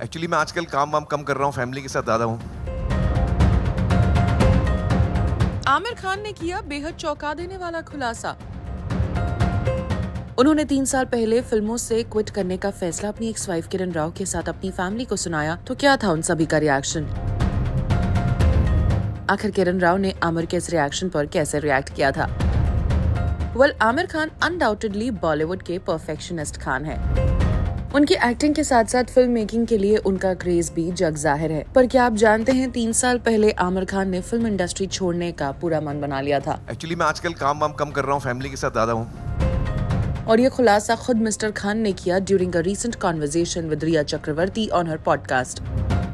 Actually मैं आजकल काम वाम कम कर रहा हूँ, फैमिली के साथ ज़्यादा हूँ। आमिर खान ने किया बेहद चौंका देने वाला खुलासा। उन्होंने 3 साल पहले फिल्मों से क्विट करने का फैसला अपनी एक्स वाइफ किरण राव के साथ अपनी फैमिली को सुनाया तो क्या था उन सभी का रिएक्शन। आखिर किरण राव ने आमिर के इस रिएक्शन पर कैसे रिएक्ट किया था। आमिर खान अनडाउटेडली बॉलीवुड के परफेक्शनिस्ट खान है। उनकी एक्टिंग के साथ साथ फिल्म मेकिंग के लिए उनका क्रेज भी जग जाहिर है। पर क्या आप जानते हैं 3 साल पहले आमिर खान ने फिल्म इंडस्ट्री छोड़ने का पूरा मन बना लिया था। एक्चुअली मैं आजकल काम वाम कम कर रहा हूँ, फैमिली के साथ ज़्यादा हूँ। और ये खुलासा खुद मिस्टर खान ने किया during a recent conversation with Rhea Chakraborty on her podcast.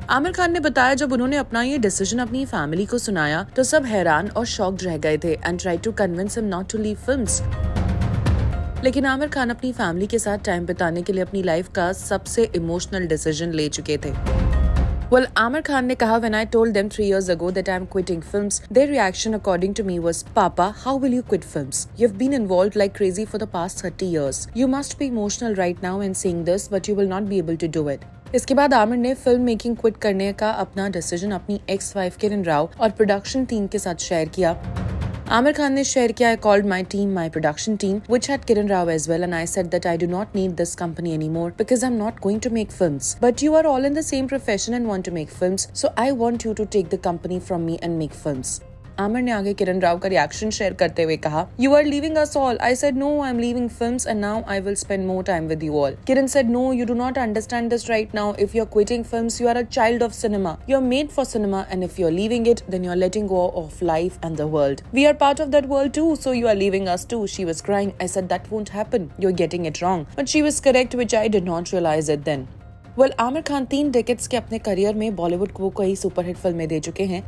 Aamir Khan ने बताया जब उन्होंने अपना ये डिसीजन अपनी फैमिली को सुनाया तो सब हैरान और शॉक्ड रह गए थे and try to convince him not to leave films. लेकिन आमिर खान अपनी फैमिली के साथ टाइम बिताने के लिए अपनी लाइफ का सबसे इमोशनल डिसीजन ले चुके थे। Amir Khan ने कहा when I told them 3 years ago that I am quitting films, their reaction according to me was, Papa, how will you quit films? You've been involved like crazy for the past 30 years. You must be emotional right now in saying this, but you will not be able to do it. इसके बाद आमिर ने film making quit करने का अपना decision अपनी ex wife Kiran Rao और production team के साथ शेयर किया। आमिर खान ने शेयर किया, I called my team, my production team, which had Kiran Rao as well, and I said that I do not need this company anymore because I'm not going to make films. But you are all in the same profession and want to make films, so I want you to take the company from me and make films. Aamir ने आगे किरण राव का reaction share करते हुए कहा, You are leaving us all. I said no, I'm leaving films and now I will spend more time with you all. Kiran said no, you do not understand this right now. If you're quitting films, you are a child of cinema. You're made for cinema and if you're leaving it, then you're letting go of life and the world. We are part of that world too, so you are leaving us too. She was crying. I said that won't happen. You're getting it wrong. But she was correct, which I did not realize it then. Aamir Khan 3 decades के अपने career में बॉलीवुड को कई superhit फिल्में दे चुके हैं,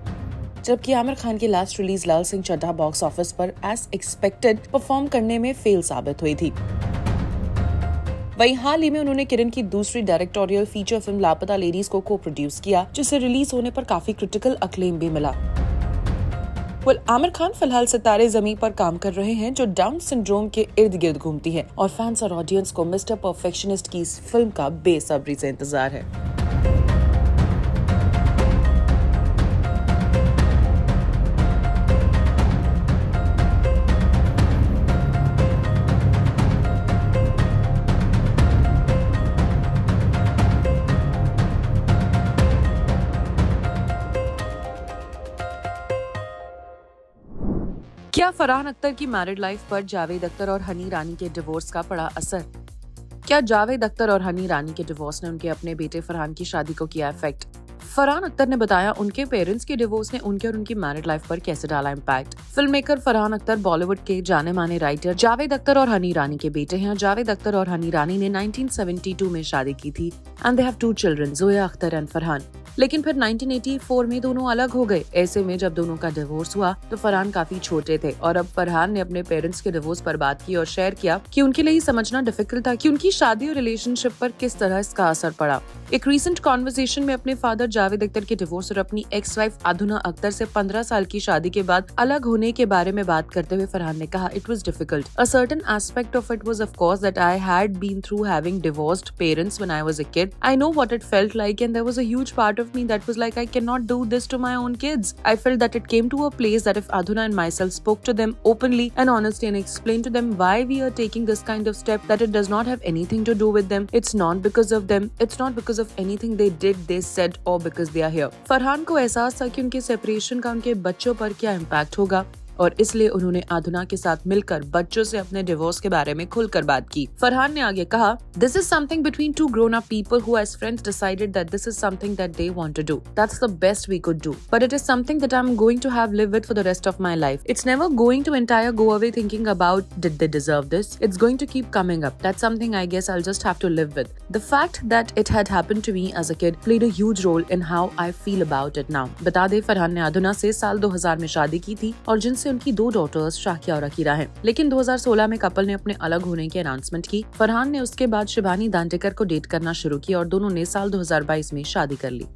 जबकि आमिर खान की लास्ट रिलीज लाल सिंह चड्ढा बॉक्स ऑफिस पर एज एक्सपेक्टेड परफॉर्म करने में फेल साबित हुई थी। वहीं हाल ही में उन्होंने किरण की दूसरी डायरेक्टोरियल फीचर फिल्म लापता लेडीज को प्रोड्यूस किया, जिसे रिलीज होने पर काफी क्रिटिकल अक्लेम भी मिला। आमिर खान फिलहाल सितारे जमीन पर काम कर रहे हैं जो डाउन सिंड्रोम के इर्द गिर्द घूमती है और फैंस और ऑडियंस को मिस्टर परफेक्शनिस्ट की इस फिल्म का बेसब्री से इंतजार है। क्या फरहान अख्तर की मैरिड लाइफ पर जावेद अख्तर और हनी ईरानी के डिवोर्स का पड़ा असर? क्या जावेद अख्तर और हनी ईरानी के डिवोर्स ने उनके अपने बेटे फरहान की शादी को किया इफेक्ट? फरहान अख्तर ने बताया उनके पेरेंट्स के डिवोर्स ने उनके और उनकी मैरिड लाइफ पर कैसे डाला impact. Film maker Farhan Akhtar Bollywood के जाने माने राइटर जावेद अख्तर और हनी ईरानी के बेटे हैं। जावेद अख्तर और हनी ईरानी ने 1972 में शादी की थी and they have 2 children, Zoya Akhtar and Farhan. लेकिन फिर 1984 में दोनों अलग हो गए। ऐसे में जब दोनों का डिवोर्स हुआ तो फरहान काफी छोटे थे और अब फरहान ने अपने पेरेंट्स के डिवोर्स पर बात की और शेयर किया कि उनके लिए समझना डिफिकल्ट था कि उनकी शादी और रिलेशनशिप पर किस तरह इसका असर पड़ा। एक रीसेंट कॉन्वर्सेशन में अपने फादर जावेद अख्तर के डिवोर्स और अपनी एक्स वाइफ अधुना अख्तर से 15 साल की शादी के बाद अलग होने के बारे में बात करते हुए फरहान ने कहा, it was difficult. A certain aspect of it was of course that I had been through having divorced parents when I was a kid. I know what it felt like and there was a huge part of me that was like I cannot do this to my own kids. I felt that it came to a place that if Adhuna and myself spoke to them openly and honestly and explained to them why we are taking this kind of step, that it does not have anything to do with them. It's not because of them. It's not because of anything they did, they said, or because they are here. Farhan को एहसास था कि उनके separation का उनके बच्चों पर क्या इम्पैक्ट होगा और इसलिए उन्होंने अधुना के साथ मिलकर बच्चों से अपने डिवोर्स के बारे में खुलकर बात की। फरहान ने आगे कहा, this is something between 2 grown up people who as friends decided that this is something that they want to do. That's the best we could do. But it is something that I'm going to have live with for the rest of my life. It's never going to entire go away thinking about did they deserve this. It's going to keep coming up. That's something I guess I'll just have to live with. The fact that it had happened to me as a kid played a huge role in how I feel about it now. बता दे फरहान ने अधुना से साल 2000 में शादी की थी और जिनसे उनकी 2 डॉटर्स शाकिया और अकीरा हैं। लेकिन 2016 में कपल ने अपने अलग होने की अनाउंसमेंट की। फरहान ने उसके बाद शिबानी दांडेकर को डेट करना शुरू किया और दोनों ने साल 2022 में शादी कर ली।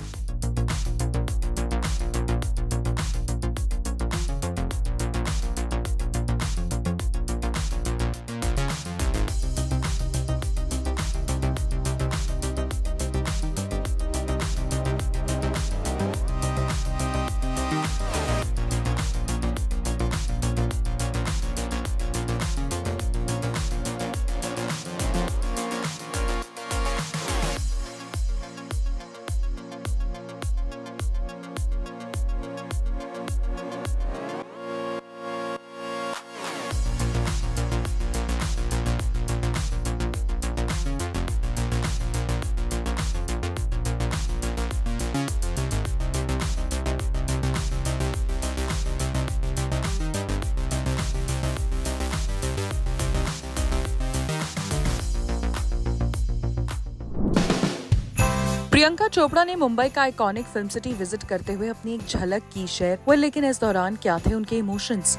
प्रियंका चोपड़ा ने मुंबई का आइकॉनिक फिल्म सिटी विजिट करते हुए अपनी एक झलक की शेयर। लेकिन इस दौरान क्या थे उनके इमोशंस?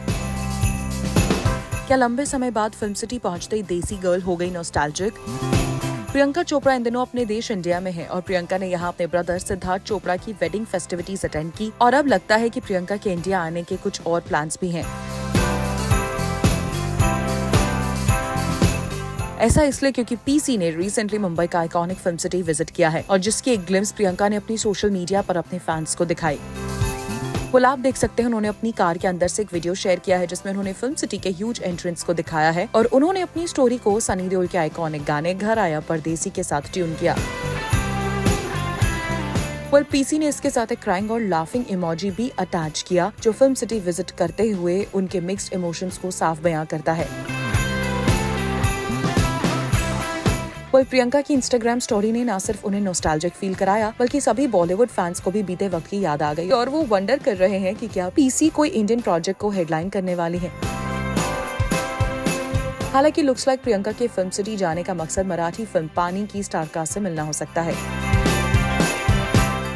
क्या लंबे समय बाद फिल्म सिटी पहुंचते ही देसी गर्ल हो गई नॉस्टैल्जिक? प्रियंका चोपड़ा इन दिनों अपने देश इंडिया में है और प्रियंका ने यहाँ अपने ब्रदर सिद्धार्थ चोपड़ा की वेडिंग फेस्टिविटीज अटेंड की और अब लगता है कि प्रियंका के इंडिया आने के कुछ और प्लान्स भी हैं। ऐसा इसलिए क्योंकि पीसी ने रिसेंटली मुंबई का आइकॉनिक फिल्म सिटी विजिट किया है और जिसकी एक ग्लिम्स प्रियंका ने अपनी सोशल मीडिया पर अपने फैंस को दिखाई। आप देख सकते हैं उन्होंने अपनी कार के अंदर से एक वीडियो शेयर किया है जिसमें उन्होंने फिल्म सिटी के ह्यूज एंट्रेंस को दिखाया है और उन्होंने अपनी स्टोरी को सनी देओल के आइकॉनिक गाने घर आया परदेसी के साथ ट्यून किया। पीसी ने इसके साथ एक क्राइंग और लाफिंग इमोजी भी अटैच किया जो फिल्म सिटी विजिट करते हुए उनके मिक्स्ड इमोशंस को साफ बयां करता है। प्रियंका की इंस्टाग्राम स्टोरी ने न सिर्फ उन्हें नॉस्टैल्जिक फील कराया बल्कि सभी बॉलीवुड फैंस को भी बीते वक्त की याद आ गई और वो वंडर कर रहे हैं कि क्या पीसी कोई इंडियन प्रोजेक्ट को हेडलाइन करने वाली है। हालांकि लुक्स लाइक प्रियंका के फिल्म सिटी जाने का मकसद मराठी फिल्म पानी की स्टारकास्ट से मिलना हो सकता है।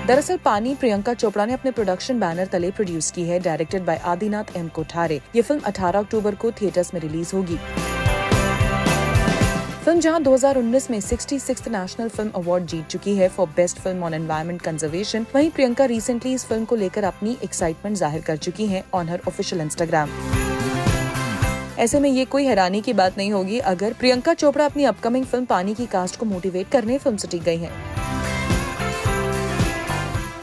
दरअसल पानी प्रियंका चोपड़ा ने अपने प्रोडक्शन बैनर तले प्रोड्यूस की है। Directed by Adinath M Kothare. ये फिल्म 18 अक्टूबर को थिएटर्स में रिलीज होगी। फिल्म जहां 2019 में 66th नेशनल फिल्म अवार्ड जीत चुकी है for best film on environment conservation, वहीं प्रियंका रिसेंटली इस फिल्म को लेकर अपनी एक्साइटमेंट जाहिर कर चुकी हैं ऑन हर ऑफिशियल इंस्टाग्राम। ऐसे में ये कोई हैरानी की बात नहीं होगी अगर प्रियंका चोपड़ा अपनी अपकमिंग फिल्म पानी की कास्ट को मोटिवेट करने फिल्म सिटी गई हैं।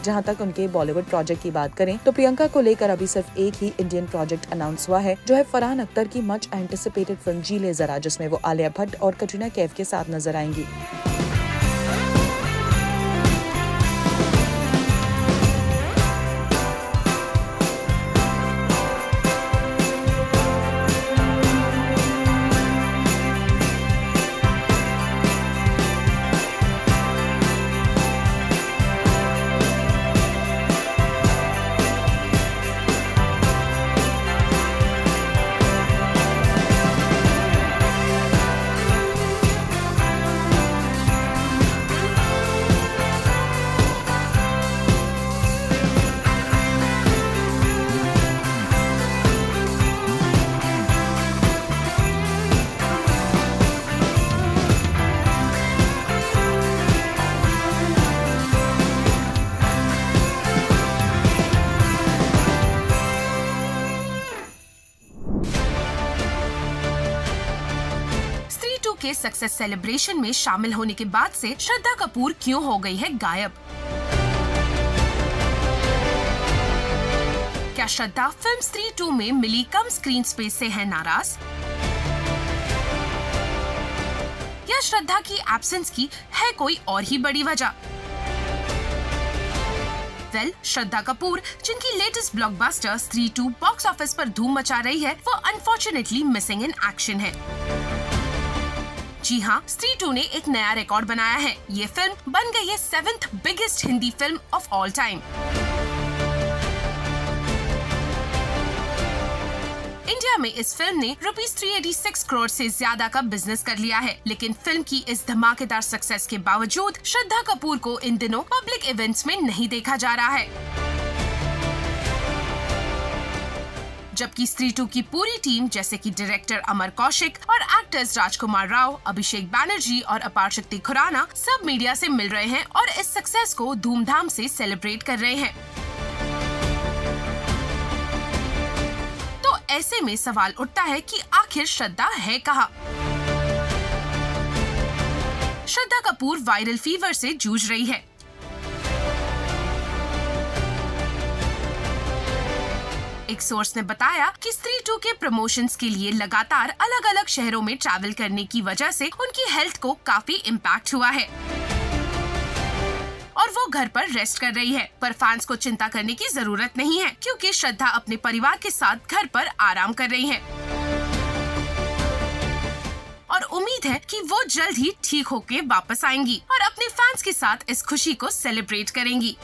जहां तक उनके बॉलीवुड प्रोजेक्ट की बात करें तो प्रियंका को लेकर अभी सिर्फ एक ही इंडियन प्रोजेक्ट अनाउंस हुआ है जो है फरहान अख्तर की मच एंटिसिपेटेड फिल्म जी ले जरा, जिसमें वो आलिया भट्ट और कटरीना कैफ के साथ नजर आएंगी। के सक्सेस सेलिब्रेशन में शामिल होने के बाद से श्रद्धा कपूर क्यों हो गई है गायब? क्या श्रद्धा फिल्म स्त्री 2 में मिली कम स्क्रीन स्पेस से है नाराज? या श्रद्धा की एब्सेंस की है कोई और ही बड़ी वजह? श्रद्धा कपूर जिनकी लेटेस्ट ब्लॉकबस्टर स्त्री 2 बॉक्स ऑफिस पर धूम मचा रही है, वो अनफॉर्चुनेटली मिसिंग इन एक्शन है। जी हाँ, स्त्री 2 ने एक नया रिकॉर्ड बनाया है। ये फिल्म बन गई है 7th biggest Hindi film of all time. India में इस फिल्म ने ₹386 करोड़ से ज्यादा का बिजनेस कर लिया है, लेकिन फिल्म की इस धमाकेदार सक्सेस के बावजूद श्रद्धा कपूर को इन दिनों पब्लिक इवेंट्स में नहीं देखा जा रहा है। जबकि स्त्री 2 की पूरी टीम जैसे कि डायरेक्टर अमर कौशिक और एक्टर्स राजकुमार राव, अभिषेक बैनर्जी और अपार शक्ति खुराना सब मीडिया से मिल रहे हैं और इस सक्सेस को धूमधाम से सेलिब्रेट कर रहे हैं। तो ऐसे में सवाल उठता है कि आखिर श्रद्धा है कहाँ? श्रद्धा कपूर वायरल फीवर से जूझ रही है। एक सोर्स ने बताया कि स्त्री 2 के प्रमोशंस के लिए लगातार अलग अलग शहरों में ट्रैवल करने की वजह से उनकी हेल्थ को काफी इम्पैक्ट हुआ है और वो घर पर रेस्ट कर रही है। पर फैंस को चिंता करने की जरूरत नहीं है क्योंकि श्रद्धा अपने परिवार के साथ घर पर आराम कर रही है और उम्मीद है कि वो जल्द ही ठीक होके वापस आएंगी और अपने फैंस के साथ इस खुशी को सेलिब्रेट करेंगी।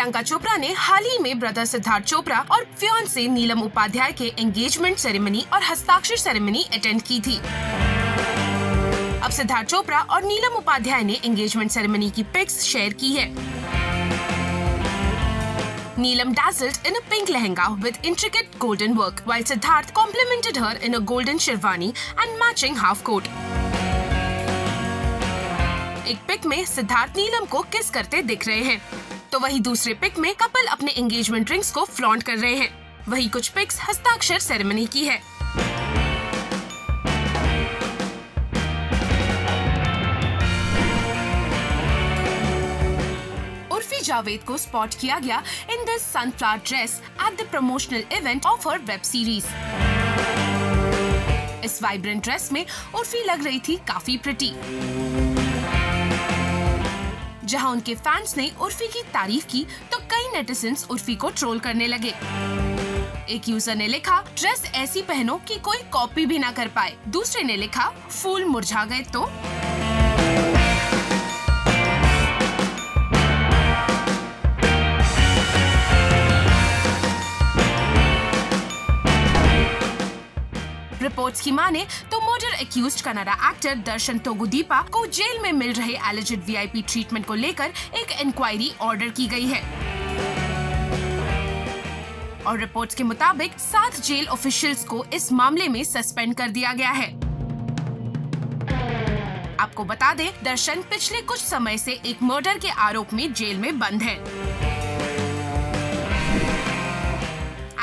प्रियंका चोपड़ा ने हाल ही में ब्रदर सिद्धार्थ चोपड़ा और फियांसे नीलम उपाध्याय के एंगेजमेंट सेरेमनी और हस्ताक्षर सेरेमनी अटेंड की थी। अब सिद्धार्थ चोपड़ा और नीलम उपाध्याय ने एंगेजमेंट सेरेमनी की पिक्स शेयर की है। Neelam dazzled in a pink lehenga with intricate golden work, while Siddharth complimented her in a golden sherwani and matching half coat. एक पिक में सिद्धार्थ नीलम को किस करते दिख रहे हैं, तो वही दूसरे पिक में कपल अपने एंगेजमेंट रिंग्स को फ्लॉन्ट कर रहे हैं। वही कुछ पिक्स हस्ताक्षर सेरेमनी की है। उर्फी जावेद को स्पॉट किया गया in this sunflower dress at the promotional event of her web series. इस वाइब्रेंट ड्रेस में उर्फी लग रही थी काफी प्रिटी। जहां उनके फैंस ने उर्फी की तारीफ की, तो कई नेटिजन्स उर्फी को ट्रोल करने लगे। एक यूजर ने लिखा, ड्रेस ऐसी पहनो कि कोई कॉपी भी ना कर पाए। दूसरे ने लिखा, फूल मुरझा गए तो। रिपोर्ट्स की माने तो मर्डर एक्यूज्ड कन्नड़ा एक्टर दर्शन तोगुदीपा को जेल में मिल रहे एलिजिड वीआईपी ट्रीटमेंट को लेकर एक इंक्वायरी ऑर्डर की गई है। और रिपोर्ट्स के मुताबिक 7 जेल ऑफिशियल्स को इस मामले में सस्पेंड कर दिया गया है। आपको बता दें, दर्शन पिछले कुछ समय से एक मर्डर के आरोप में जेल में बंद है।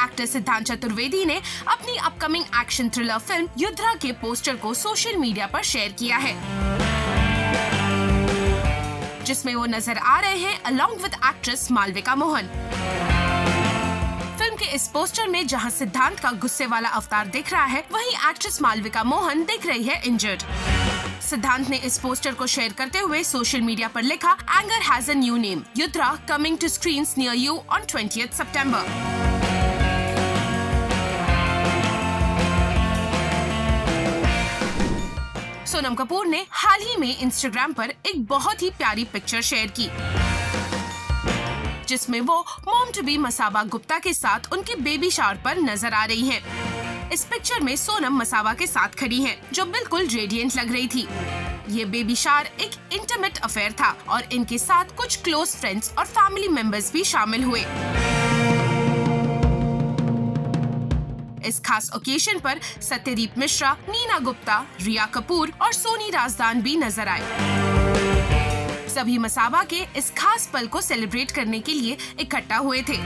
एक्टर सिद्धांत चतुर्वेदी ने अपनी अपकमिंग एक्शन थ्रिलर फिल्म युद्रा के पोस्टर को सोशल मीडिया पर शेयर किया है, जिसमें वो नजर आ रहे हैं along with actress Malavika Mohan. Film के इस पोस्टर में जहां सिद्धांत का गुस्से वाला अवतार दिख रहा है, वहीं एक्ट्रेस मालविका मोहन दिख रही है इंजर्ड। सिद्धांत ने इस पोस्टर को शेयर करते हुए सोशल मीडिया पर लिखा, anger has a new name, Yudhra coming to screens near you on 20th September। Sonam Kapoor ने हाल ही में इंस्टाग्राम पर एक बहुत ही प्यारी पिक्चर शेयर की, जिसमें वो mom to be Masaba Gupta के साथ उनके बेबी शावर पर नजर आ रही हैं। इस पिक्चर में सोनम मसाबा के साथ खड़ी हैं, जो बिल्कुल रेडिएंट लग रही थी। ये बेबी शावर एक इंटीमेट अफेयर था और इनके साथ कुछ क्लोज फ्रेंड्स और फैमिली मेंबर्स भी शामिल हुए। इस खास ओकेजन पर सत्यदीप मिश्रा, नीना गुप्ता, रिया कपूर और सोनी राजदान भी नजर आए। सभी मसाबा के इस खास पल को सेलिब्रेट करने के लिए इकट्ठा हुए थे।